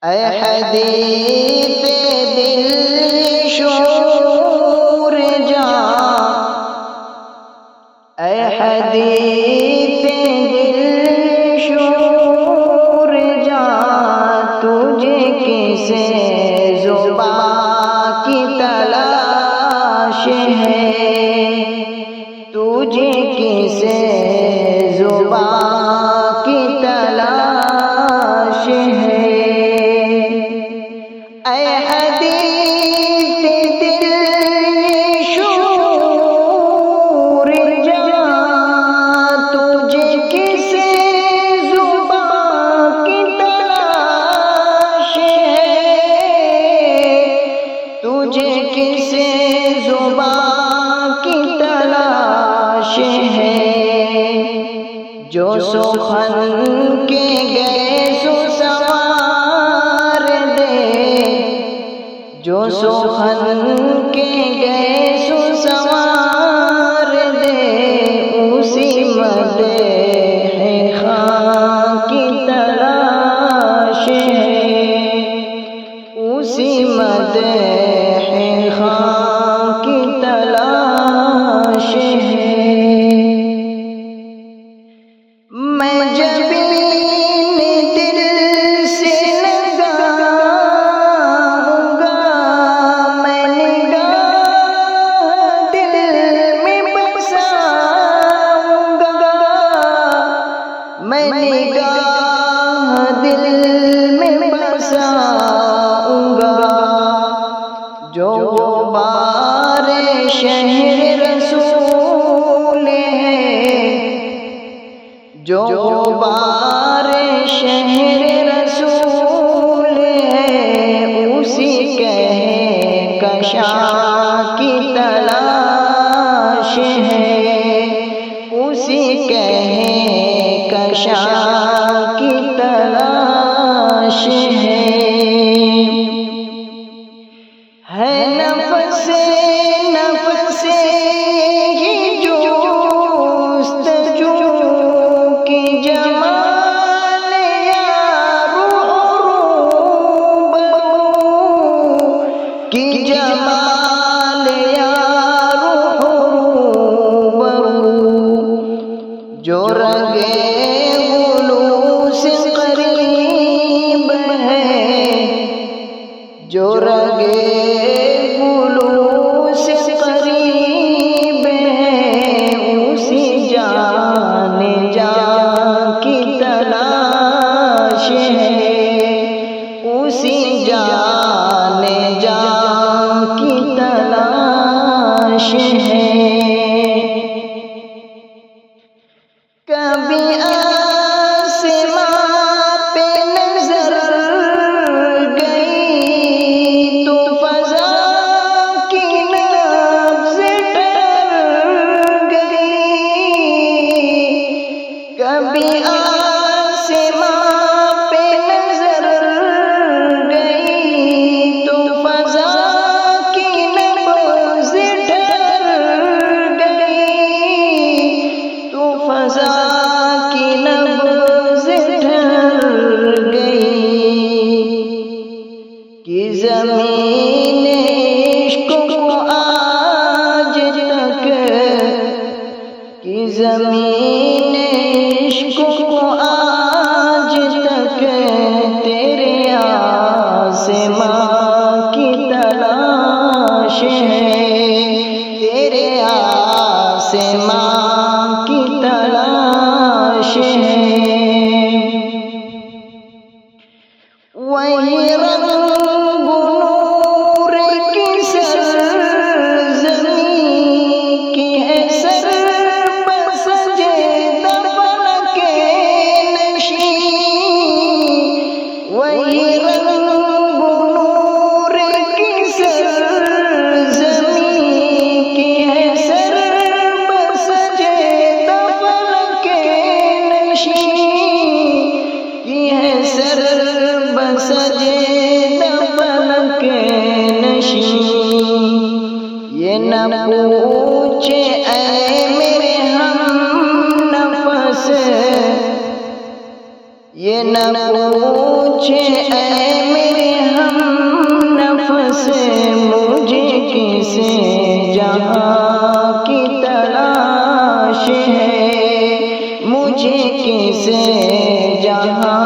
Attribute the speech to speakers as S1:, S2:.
S1: اے حدیث دل شعور جاں، اے حدیث دل شعور جاں، تجھے کسے زباں کی تلاش ہے، تجھے کسے زباں کی تلاش ہے۔ اے حدیث دل شعور جاں، تجھے کسے زباں کی تلاش ہے، تجھے کسے زباں کی تلاش ہے۔ جو سخن کے گئے سو سوار دے، جو سخن کے گئے سو سوار دے، اسی مدح خاں کی تلاش ہے، اسی مدح خاں کی تلاش ہے۔ میں جبین دل سے لگاؤں گا، میں نگاہ دل میں بساؤں گا، میں نگاہ دل میں بساؤں گا۔ جو غبار شہر رسول ہے، جو غبار شہر رسول ہے، اسی کہکشاں کی تلاش ہے، اسی کہکشاں کی تلاش ہے۔ نفس نفس ہی جستجو کی جمال یا روبرو کی جمال یا روبرو، جو رنگے خلوص قریب ہے، جو رنگے خلوص قریب ہے، اسی جان جان کی تلاش ہے، اسی جان جان کی تلاش ہے۔ کبھی آسماں پہ نظر گئی تو فضا کی نبض ٹر گئی، کبھی آسماں پہ نظر گئی تو فضا کی نبض ٹر گئی، تو فضا کی نبض ٹھہر گئی، کہ زمین عشق کو آج تک، کہ زمین عشق کو آج تک تیرے آسماں کی تلاش ہے، تیرے آسماں کی تلاش ہے۔ وہی رنگ نور کی سرزمین کی ہے، سر بسجدہ فلک نشین، وہی رنگ نور کی سرزمین کی ہے، سر بسجدہ فلک نشین، کی ہے سر بسجدہ فلک نشین۔ یہ نہ پوچھے اے میرے ہم نفس، یہ نہ پوچھے اے سے مجھے کسے جہاں کی تلاش ہے، مجھے کسے جہاں